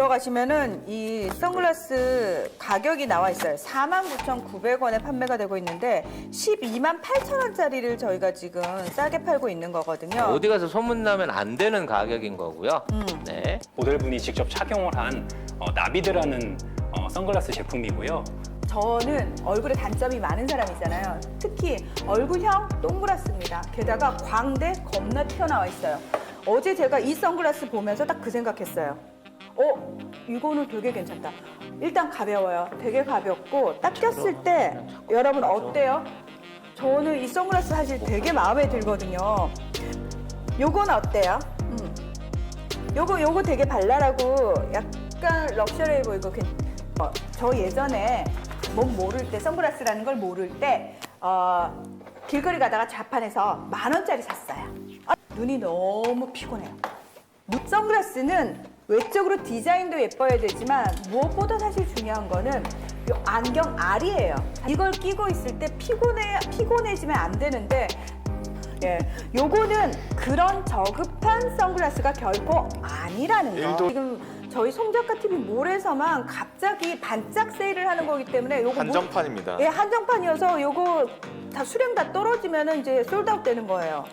들어가시면은 이 선글라스 가격이 나와 있어요. 49,900원에 판매가 되고 있는데 128,000원짜리를 저희가 지금 싸게 팔고 있는 거거든요. 어디 가서 소문나면 안 되는 가격인 거고요. 네. 모델분이 직접 착용을 한 나비드라는 선글라스 제품이고요. 저는 얼굴에 단점이 많은 사람이잖아요. 특히 얼굴형 동그랗습니다. 게다가 광대 겁나 튀어나와 있어요. 어제 제가 이 선글라스 보면서 딱 그 생각했어요. 이거는 되게 괜찮다. 일단 가벼워요. 되게 가볍고 딱 꼈을 때 여러분 어때요? 저는 이 선글라스 사실 되게 마음에 들거든요. 요건 어때요? 요거 되게 발랄하고 약간 럭셔리해 보이고 저 예전에 몸 모를 때 선글라스라는 걸 모를 때 길거리 가다가 자판에서 10,000원짜리 샀어요. 눈이 너무 피곤해요. 선글라스는 외적으로 디자인도 예뻐야 되지만 무엇보다 사실 중요한 거는 요 안경 알이에요. 이걸 끼고 있을 때 피곤해지면 안 되는데 예, 요거는 그런 저급한 선글라스가 결코 아니라는 거. 지금 저희 송작가 TV 몰에서만 갑자기 반짝 세일을 하는 거기 때문에 요거 한정판입니다. 예, 한정판이어서 요거 다 수량 다 떨어지면은 이제 솔드아웃 되는 거예요.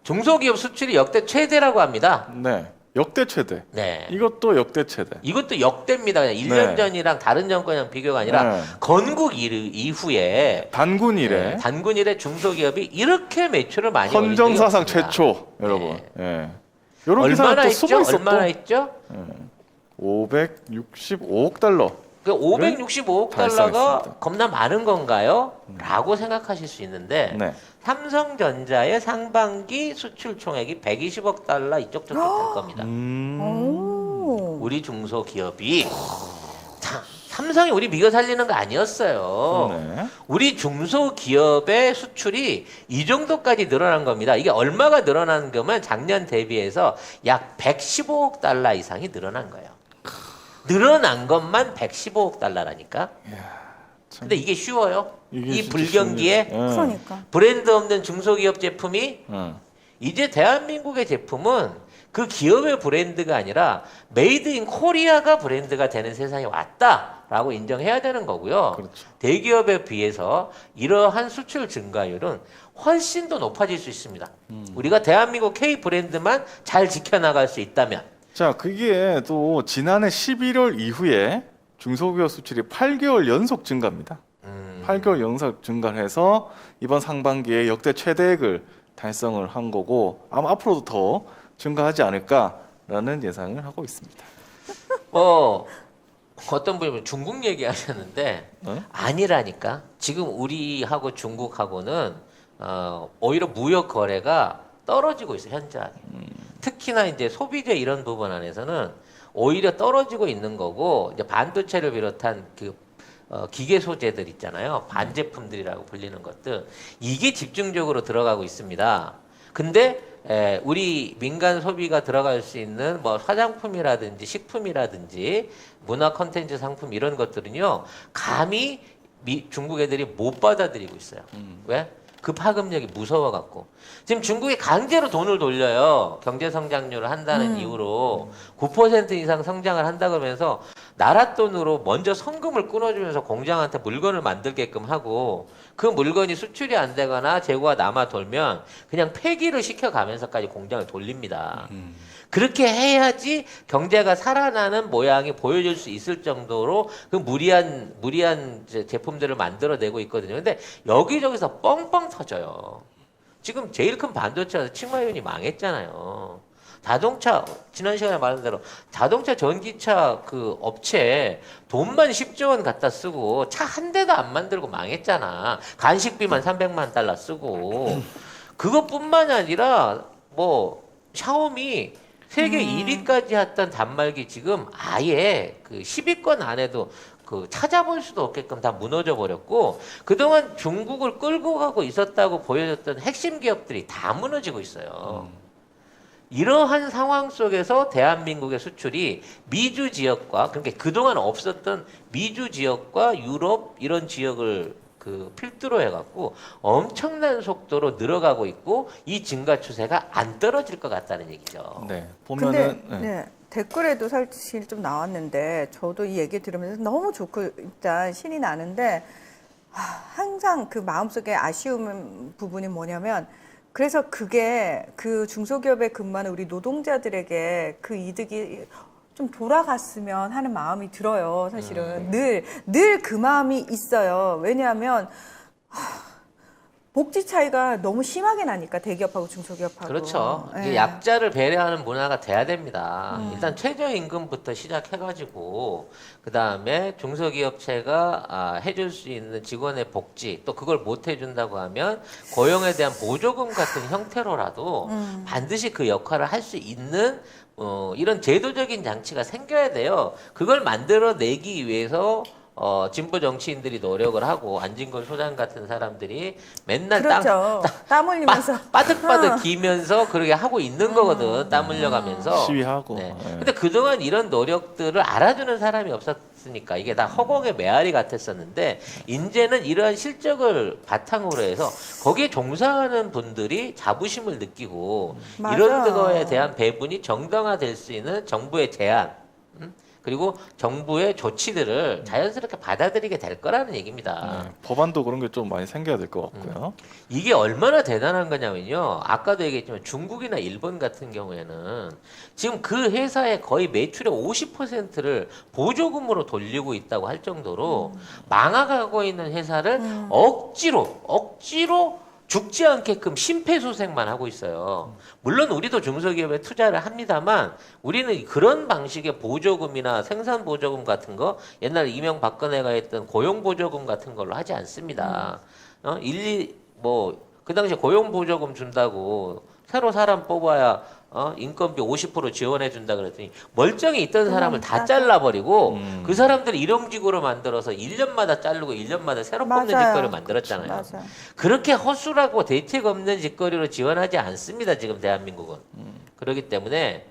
중소기업 수출이 역대 최대라고 합니다. 네. 역대 최대. 네. 이것도 역대 최대. 이것도 역대입니다. 그냥 1년 네. 전이랑 다른 정권이랑 비교가 아니라 네. 건국 이후에 단군 이래 단군 이래 중소기업이 이렇게 매출을 많이 헌정 사상 올린 적이 없습니다. 최초, 여러분. 예. 이런 기사가 얼마나 또 했죠? 숨어 있었고. 얼마나 했죠? 565억 달러. 그 565억 달러가 달성했습니다. 겁나 많은 건가요? 라고 생각하실 수 있는데 네. 삼성전자의 상반기 수출 총액이 120억 달러 이쪽 저쪽 될 겁니다. 오. 우리 중소기업이 삼성이 우리 미겨 살리는 거 아니었어요. 네. 우리 중소기업의 수출이 이 정도까지 늘어난 겁니다. 이게 얼마가 늘어난 거면 작년 대비해서 약 115억 달러 이상이 늘어난 거예요. 늘어난 것만 115억 달러라니까. 근데 이게 쉬워요? 이게 이 진짜 불경기에 쉬운 일이에요. 그러니까. 브랜드 없는 중소기업 제품이 이제 대한민국의 제품은 그 기업의 브랜드가 아니라 메이드 인 코리아가 브랜드가 되는 세상이 왔다라고 인정해야 되는 거고요. 그렇죠. 대기업에 비해서 이러한 수출 증가율은 훨씬 더 높아질 수 있습니다. 우리가 대한민국 K 브랜드만 잘 지켜나갈 수 있다면. 자, 그게 또 지난해 11월 이후에 중소기업 수출이 8개월 연속 증가입니다. 8개월 연속 증가해서 이번 상반기에 역대 최대액을 달성을 한 거고 아마 앞으로도 더 증가하지 않을까라는 예상을 하고 있습니다. 어떤 분이 중국 얘기하셨는데 네? 아니라니까. 지금 우리하고 중국하고는 오히려 무역 거래가 떨어지고 있어 현저하게. 특히나 이제 소비재 이런 부분 안에서는 오히려 떨어지고 있는 거고 이제 반도체를 비롯한 그 기계 소재들 있잖아요. 반제품들이라고 불리는 것들. 이게 집중적으로 들어가고 있습니다. 근데 우리 민간 소비가 들어갈 수 있는 뭐 화장품이라든지 식품이라든지 문화 콘텐츠 상품 이런 것들은요. 감히 중국 애들이 못 받아들이고 있어요. 왜? 그 파급력이 무서워갖고. 지금 중국이 강제로 돈을 돌려요. 경제 성장률을 한다는 이유로 9% 이상 성장을 한다 그러면서 나라 돈으로 먼저 성금을 끊어주면서 공장한테 물건을 만들게끔 하고 그 물건이 수출이 안 되거나 재고가 남아 돌면 그냥 폐기를 시켜가면서까지 공장을 돌립니다. 그렇게 해야지 경제가 살아나는 모양이 보여줄 수 있을 정도로 그 무리한 제품들을 만들어내고 있거든요. 근데 여기저기서 뻥뻥 터져요. 지금 제일 큰 반도체가 칭화윤이 망했잖아요. 자동차 지난 시간에 말한 대로 자동차 전기차 그 업체 돈만 10조 원 갖다 쓰고 차 한 대도 안 만들고 망했잖아. 간식비만 300만 달러 쓰고 그것뿐만이 아니라 뭐 샤오미 세계 1위까지 했던 단말기 지금 아예 그 10위권 안에도 그 찾아볼 수도 없게끔 다 무너져 버렸고 그동안 중국을 끌고 가고 있었다고 보여줬던 핵심 기업들이 다 무너지고 있어요. 이러한 상황 속에서 대한민국의 수출이 미주 지역과 그러니까 그동안 없었던 미주 지역과 유럽 이런 지역을 그 필두로 해갖고 엄청난 속도로 늘어가고 있고 이 증가 추세가 안 떨어질 것 같다는 얘기죠. 네. 근데 보면은 네, 댓글에도 사실 좀 나왔는데 저도 이 얘기 들으면서 너무 좋고 일단 신이 나는데 항상 그 마음속에 아쉬운 부분이 뭐냐면 그래서 그게 그 중소기업에 근무하는 우리 노동자들에게 그 이득이 좀 돌아갔으면 하는 마음이 들어요. 사실은 늘 그 마음이 있어요. 왜냐하면 복지 차이가 너무 심하게 나니까 대기업하고 중소기업하고. 그렇죠. 이게 예. 약자를 배려하는 문화가 돼야 됩니다. 일단 최저임금부터 시작해가지고 그 다음에 중소기업체가 해줄 수 있는 직원의 복지 또 그걸 못 해준다고 하면 고용에 대한 보조금 같은 형태로라도 반드시 그 역할을 할 수 있는 이런 제도적인 장치가 생겨야 돼요. 그걸 만들어내기 위해서 진보 정치인들이 노력을 하고 안진걸 소장 같은 사람들이 맨날 그렇죠. 땀 흘리면서 빠득빠득 기면서 그렇게 하고 있는 거거든. 땀 흘려가면서. 시위하고. 네. 예. 근데 그동안 이런 노력들을 알아주는 사람이 없었으니까 이게 다 허공의 메아리 같았었는데 이제는 이러한 실적을 바탕으로 해서 거기에 종사하는 분들이 자부심을 느끼고 맞아. 이런 거에 대한 배분이 정당화될 수 있는 정부의 제안 그리고 정부의 조치들을 자연스럽게 받아들이게 될 거라는 얘기입니다. 네. 법안도 그런 게 좀 많이 생겨야 될 것 같고요. 이게 얼마나 대단한 거냐면요. 아까도 얘기했지만 중국이나 일본 같은 경우에는 지금 그 회사의 거의 매출의 50%를 보조금으로 돌리고 있다고 할 정도로 망해가고 있는 회사를 억지로 죽지 않게끔 심폐소생만 하고 있어요. 물론 우리도 중소기업에 투자를 합니다만 우리는 그런 방식의 보조금이나 생산 보조금 같은 거 옛날 이명박근혜가 했던 고용 보조금 같은 걸로 하지 않습니다. 그 당시에 고용 보조금 준다고 새로 사람 뽑아야 인건비 50% 지원해 준다 그랬더니 멀쩡히 있던 사람을 다 잘라버리고 그 사람들 일용직으로 만들어서 1년마다 자르고 1년마다 새로 뽑는 맞아요. 직거리 만들었잖아요. 맞아. 그렇게 허술하고 대책 없는 직거리로 지원하지 않습니다. 지금 대한민국은. 그렇기 때문에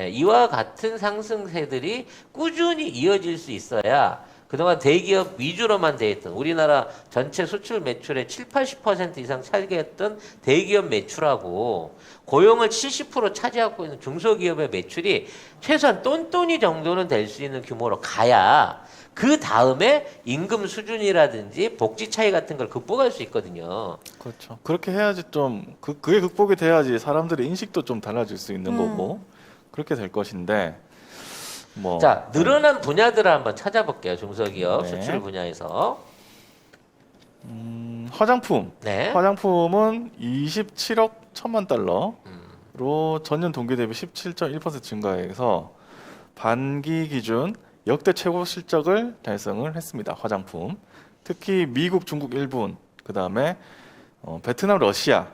이와 같은 상승세들이 꾸준히 이어질 수 있어야 그동안 대기업 위주로만 돼 있던 우리나라 전체 수출 매출의 70~80% 이상 차지했던 대기업 매출하고 고용을 70% 차지하고 있는 중소기업의 매출이 최소한 똔똔이 정도는 될 수 있는 규모로 가야 그 다음에 임금 수준이라든지 복지 차이 같은 걸 극복할 수 있거든요. 그렇죠. 그렇게 해야지 좀 그게 극복이 돼야지 사람들의 인식도 좀 달라질 수 있는 거고 그렇게 될 것인데 뭐 자, 늘어난 분야들을 한번 찾아볼게요. 중소기업 네. 수출 분야에서. 화장품. 네. 화장품은 27억 1천만 달러로 전년 동기 대비 17.1% 증가해서 반기 기준 역대 최고 실적을 달성을 했습니다. 화장품. 특히 미국, 중국, 일본, 그다음에 베트남, 러시아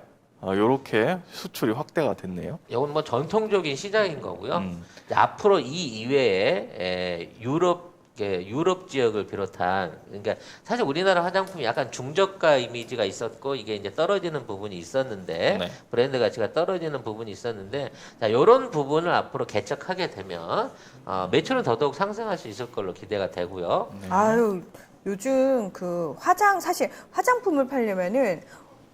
요렇게 수출이 확대가 됐네요. 이건 뭐 전통적인 시장인 거고요. 이제 앞으로 이 이외에 유럽 지역을 비롯한 그러니까 사실 우리나라 화장품이 약간 중저가 이미지가 있었고 이게 이제 떨어지는 부분이 있었는데 네. 브랜드 가치가 떨어지는 부분이 있었는데 자 이런 부분을 앞으로 개척하게 되면 매출은 더더욱 상승할 수 있을 걸로 기대가 되고요. 아유, 요즘 그 사실 화장품을 팔려면은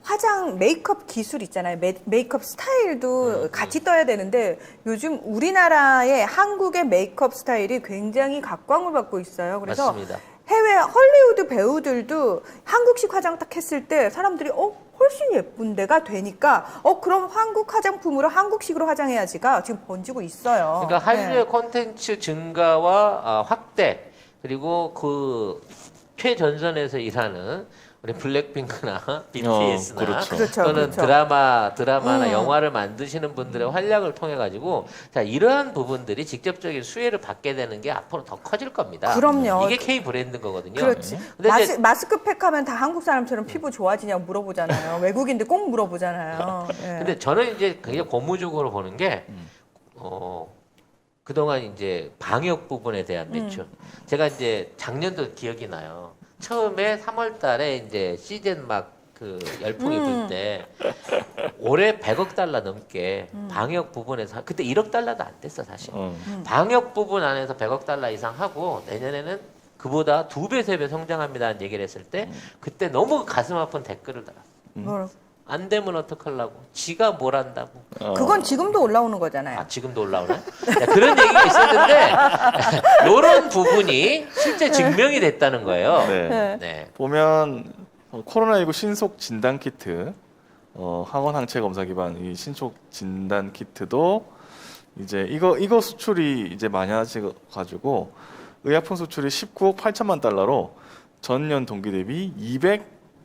화장 메이크업 기술 있잖아요. 메이크업 스타일도 같이 떠야 되는데 요즘 우리나라의 한국의 메이크업 스타일이 굉장히 각광을 받고 있어요. 그래서 맞습니다. 해외 헐리우드 배우들도 한국식 화장 딱 했을 때 사람들이 훨씬 예쁜 데가 되니까 그럼 한국 화장품으로 한국식으로 화장해야지가 지금 번지고 있어요. 그러니까 네. 한류의 콘텐츠 증가와 확대 그리고 그 최전선에서 일하는 우리 블랙핑크나 BTS나 그렇죠. 그렇죠, 또는 그렇죠. 드라마나 영화를 만드시는 분들의 활약을 통해 가지고 자 이러한 부분들이 직접적인 수혜를 받게 되는 게 앞으로 더 커질 겁니다. 그럼요. 이게 K 브랜드인 거거든요. 그렇지. 근데 이제 마스크팩 하면 다 한국 사람처럼 피부 좋아지냐고 물어보잖아요. 외국인들 꼭 물어보잖아요. 예. 근데 저는 이제 굉장히 고무적으로 보는 게 그동안 이제 방역 부분에 대한 매출. 제가 이제 작년도 기억이 나요. 처음에 3월 달에 이제 시즌 막 그 열풍이 불 때 올해 100억 달러 넘게 방역 부분에서 그때 1억 달러도 안 됐어 사실. 방역 부분 안에서 100억 달러 이상 하고 내년에는 그보다 2배, 3배 성장합니다는 얘기를 했을 때 그때 너무 가슴 아픈 댓글을 달았어. 뭐, 안 되면 어떡하려고? 지가 뭘 한다고? 그건 지금도 올라오는 거잖아요. 아, 지금도 올라오네? 네, 그런 얘기가 있었는데 이런 부분이 실제 증명이 됐다는 거예요. 네. 네. 보면 코로나19 신속 진단 키트, 항원 항체 검사 기반 이 신속 진단 키트도 이제 이거 수출이 이제 많아져 가지고 의약품 수출이 19억 8천만 달러로 전년 동기 대비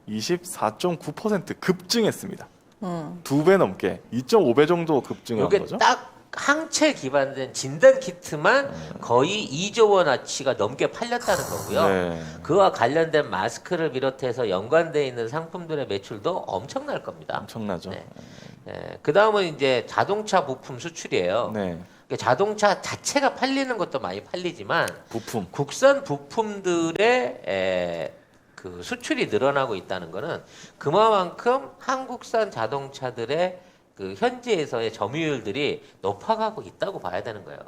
224.9% 급증했습니다. 2배 넘게 2.5배 정도 급증한 이게 거죠. 딱 항체 기반된 진단 키트만 거의 2조 원어치가 넘게 팔렸다는 거고요. 네. 그와 관련된 마스크를 비롯해서 연관되어 있는 상품들의 매출도 엄청날 겁니다. 엄청나죠. 네. 그 다음은 이제 자동차 부품 수출이에요. 네. 그러니까 자동차 자체가 팔리는 것도 많이 팔리지만 부품. 국산 부품들의 그 수출이 늘어나고 있다는 것은 그만큼 한국산 자동차들의 그 현지에서의 점유율들이 높아가고 있다고 봐야 되는 거예요.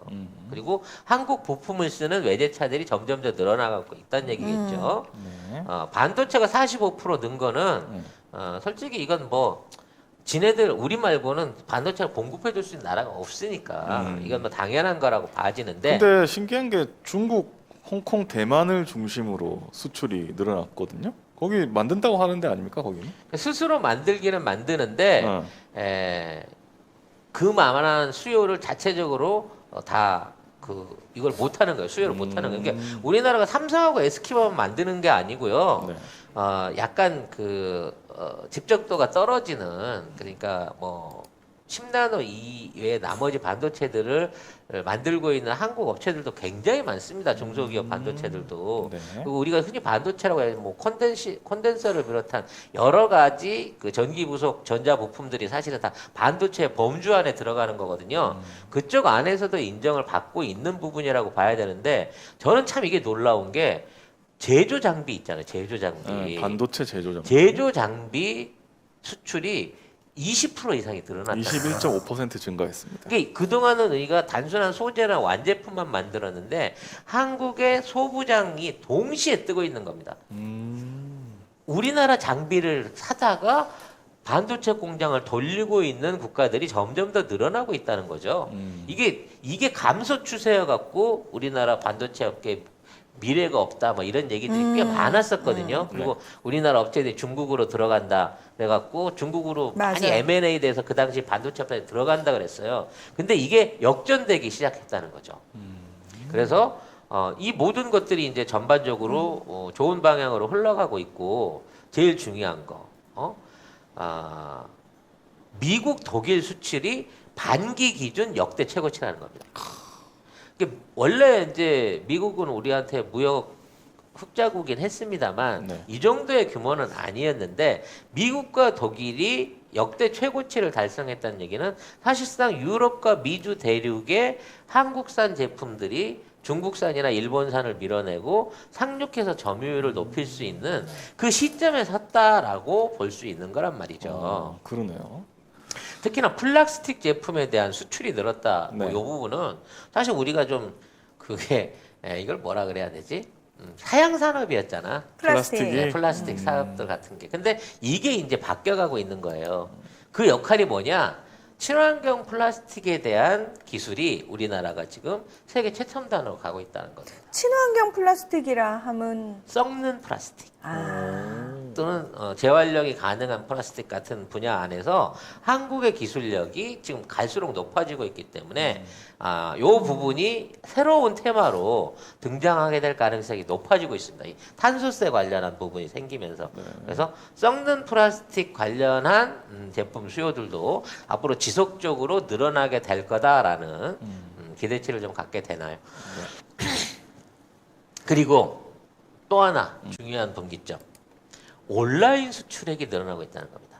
그리고 한국 부품을 쓰는 외제차들이 점점 더 늘어나고 있다는 얘기겠죠. 네. 반도체가 45%는 거는 솔직히 이건 뭐 지네들 우리 말고는 반도체를 공급해 줄 수 있는 나라가 없으니까 이건 뭐 당연한 거라고 봐지는데 근데 신기한 게 중국, 홍콩, 대만을 중심으로 수출이 늘어났거든요. 거기 만든다고 하는데 아닙니까 거기는? 스스로 만들기는 만드는데 그만한 수요를 자체적으로 다 이걸 못하는 거예요. 수요를 못하는 거예요. 그러니까 우리나라가 삼성하고 SK만 만드는 게 아니고요. 네. 약간 집적도가 떨어지는 그러니까 뭐 10나노 이외의 나머지 반도체들을 만들고 있는 한국 업체들도 굉장히 많습니다. 중소기업 반도체들도. 네. 그리고 우리가 흔히 반도체라고 해서 뭐 콘덴서를 비롯한 여러 가지 그 전기 부속 전자 부품들이 사실은 다 반도체 범주 안에 들어가는 거거든요. 그쪽 안에서도 인정을 받고 있는 부분이라고 봐야 되는데 저는 참 이게 놀라운 게 제조 장비 있잖아요. 제조 장비. 반도체 제조 장비. 제조 장비 수출이 20% 이상이 늘어났다. 21.5% 증가했습니다. 이게 그동안은 우리가 단순한 소재나 완제품만 만들었는데 한국의 소부장이 동시에 뜨고 있는 겁니다. 우리나라 장비를 사다가 반도체 공장을 돌리고 있는 국가들이 점점 더 늘어나고 있다는 거죠. 이게 감소 추세여 갖고 우리나라 반도체 업계 미래가 없다 뭐 이런 얘기들이 꽤 많았었거든요. 그리고 우리나라 업체들이 중국으로 들어간다 그래갖고 중국으로 많이 맞아요. M&A 돼서 그 당시 반도체 업체에 들어간다 그랬어요. 근데 이게 역전되기 시작했다는 거죠. 그래서 이 모든 것들이 이제 전반적으로 좋은 방향으로 흘러가고 있고 제일 중요한 거 미국 독일 수출이 반기 기준 역대 최고치라는 겁니다. 원래 이제 미국은 우리한테 무역 흑자국이긴 했습니다만 네. 이 정도의 규모는 아니었는데 미국과 독일이 역대 최고치를 달성했다는 얘기는 사실상 유럽과 미주 대륙의 한국산 제품들이 중국산이나 일본산을 밀어내고 상륙해서 점유율을 높일 수 있는 그 시점에 섰다라고 볼 수 있는 거란 말이죠. 그러네요. 특히나 플라스틱 제품에 대한 수출이 늘었다. 네. 이 부분은 사실 우리가 좀 그게 이걸 뭐라 그래야 되지? 사양 산업이었잖아. 플라스틱이? 플라스틱 사업들 같은 게. 근데 이게 이제 바뀌어가고 있는 거예요. 그 역할이 뭐냐? 친환경 플라스틱에 대한 기술이 우리나라가 지금 세계 최첨단으로 가고 있다는 거죠. 친환경 플라스틱이라 하면 썩는 플라스틱. 또는 재활용이 가능한 플라스틱 같은 분야 안에서 한국의 기술력이 지금 갈수록 높아지고 있기 때문에 요 부분이 새로운 테마로 등장하게 될 가능성이 높아지고 있습니다. 이 탄소세 관련한 부분이 생기면서 그래서 썩는 플라스틱 관련한 제품 수요들도 앞으로 지속적으로 늘어나게 될 거다라는 기대치를 좀 갖게 되나요? 그리고 또 하나 중요한 분기점. 온라인 수출액이 늘어나고 있다는 겁니다.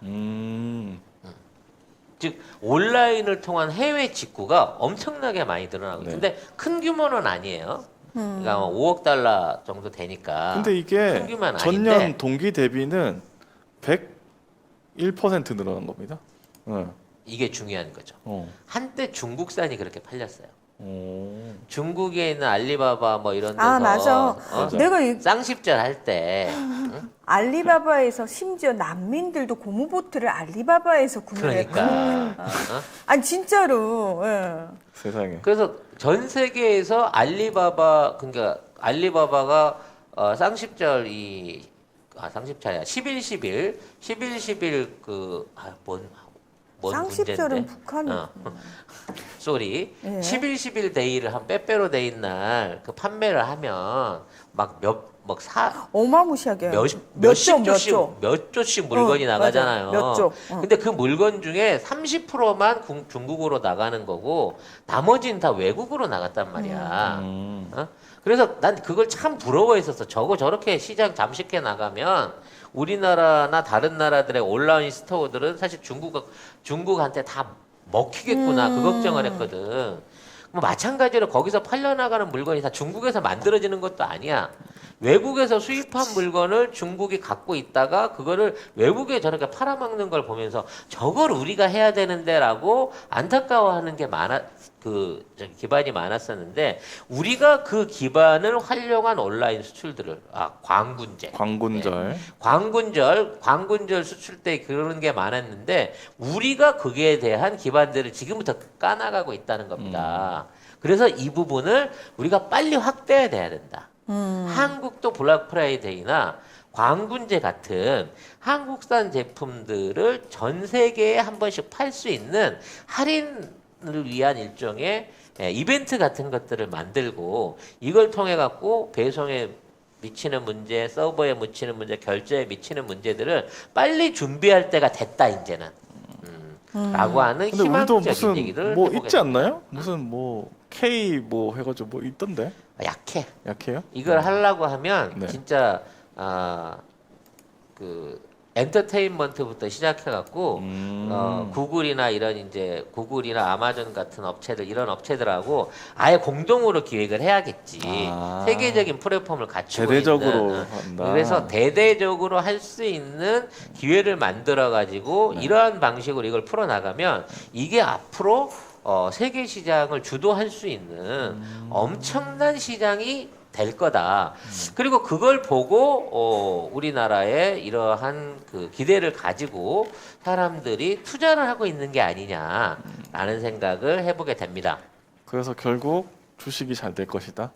즉 온라인을 통한 해외 직구가 엄청나게 많이 늘어나고 있는데 큰 규모는 아니에요. 그러니까 5억 달러 정도 되니까. 근데 이게 큰 규모는 전년 아닌데 동기 대비는 101% 늘어난 겁니다. 네. 이게 중요한 거죠. 한때 중국산이 그렇게 팔렸어요. 중국에 있는 알리바바 뭐 이런 데서 아, 맞아. 맞아. 내가 쌍십절 할 때 알리바바에서 심지어 난민들도 고무보트를 알리바바에서 구매했고. 그러니까 아니 진짜로. 예. 세상에. 그래서 전 세계에서 알리바바 그러니까 알리바바가 쌍십절 쌍십자야 11.11 뭔 쌍십절은 문제인데? 북한이. 쏘리. 예. 11.11 데이를 한 빼빼로 데이 날 그 판매를 하면 어마무시하게. 몇 조씩 물건이 맞아. 나가잖아요. 몇 조. 근데 그 물건 중에 30%만 중국으로 나가는 거고 나머지는 다 외국으로 나갔단 말이야. 그래서 난 그걸 참 부러워했었어. 저렇게 시장 잠식해 나가면 우리나라나 다른 나라들의 온라인 스토어들은 사실 중국한테 다 먹히겠구나 그 걱정을 했거든. 뭐 마찬가지로 거기서 팔려나가는 물건이 다 중국에서 만들어지는 것도 아니야. 외국에서 수입한 물건을 중국이 갖고 있다가 그거를 외국에 저렇게 팔아먹는 걸 보면서 저걸 우리가 해야 되는데라고 안타까워하는 게 기반이 많았었는데 우리가 그 기반을 활용한 온라인 수출들을 광군제, 광군절. 광군절 수출 때 그런 게 많았는데 우리가 거기에 대한 기반들을 지금부터 까나가고 있다는 겁니다. 그래서 이 부분을 우리가 빨리 확대해야 된다. 한국도 블랙 프라이데이나 광군제 같은 한국산 제품들을 전 세계에 한 번씩 팔 수 있는 할인을 위한 일종의 이벤트 같은 것들을 만들고 이걸 통해 갖고 배송에 미치는 문제, 서버에 미치는 문제, 결제에 미치는 문제들을 빨리 준비할 때가 됐다 이제는 라고 하는 근데 우리도 희망적인 무슨 얘기를 뭐 해보겠습니다. 있지 않나요? 무슨 뭐 K 뭐 해가지고 뭐 있던데? 약해. 약해요? 이걸 하려고 하면 네. 진짜 그 엔터테인먼트부터 시작해갖고 구글이나 구글이나 아마존 같은 업체들 이런 업체들하고 아예 공동으로 기획을 해야겠지. 세계적인 플랫폼을 갖추고 대대적으로 있는. 한다. 그래서 대대적으로 할 수 있는 기회를 만들어 가지고 이러한 방식으로 이걸 풀어 나가면 이게 앞으로 세계 시장을 주도할 수 있는 엄청난 시장이 될 거다. 그리고 그걸 보고 우리나라의 이러한 그 기대를 가지고 사람들이 투자를 하고 있는 게 아니냐라는 생각을 해보게 됩니다. 그래서 결국 주식이 잘 될 것이다.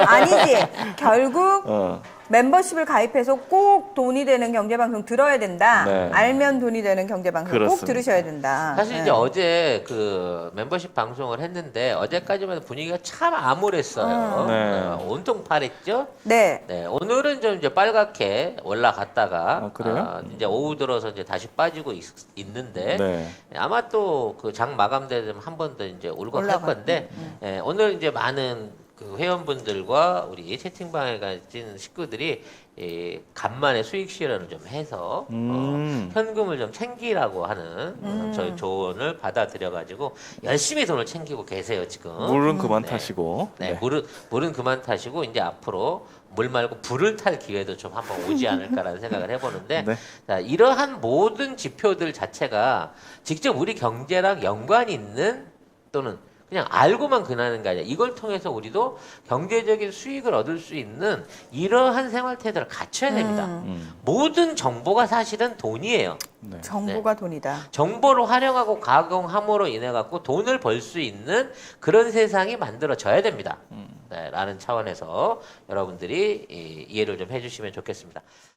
아니지. 결국 어. 멤버십을 가입해서 꼭 돈이 되는 경제방송 들어야 된다. 네. 알면 돈이 되는 경제방송 꼭 그렇습니다. 들으셔야 된다. 사실 네. 이제 어제 그 멤버십 방송을 했는데 어제까지만 해도 분위기가 참 암울했어요. 네. 온통 파랬죠. 네. 네, 오늘은 좀 이제 빨갛게 올라갔다가 그래요? 이제 오후 들어서 이제 다시 빠지고 있는데 네. 아마 또 그 장 마감되면 한 번 더 이제 울컥할 올라가. 건데 오늘 이제 많은 그 회원분들과 우리 채팅방에 가진 식구들이 간만에 수익 실현을 좀 해서 현금을 좀 챙기라고 하는 저희 조언을 받아들여 가지고 열심히 돈을 챙기고 계세요 지금. 물은 그만 타시고. 네, 물은 그만 타시고 이제 앞으로 물 말고 불을 탈 기회도 좀 한번 오지 않을까라는 생각을 해보는데 네. 자, 이러한 모든 지표들 자체가 직접 우리 경제랑 연관이 있는 또는 그냥 알고만 그나는 게 아니라 이걸 통해서 우리도 경제적인 수익을 얻을 수 있는 이러한 생활 태도를 갖춰야 됩니다. 모든 정보가 사실은 돈이에요. 네. 정보가 돈이다. 정보를 활용하고 가공함으로 인해 갖고 돈을 벌 수 있는 그런 세상이 만들어져야 됩니다. 네, 라는 차원에서 여러분들이 이해를 좀 해주시면 좋겠습니다.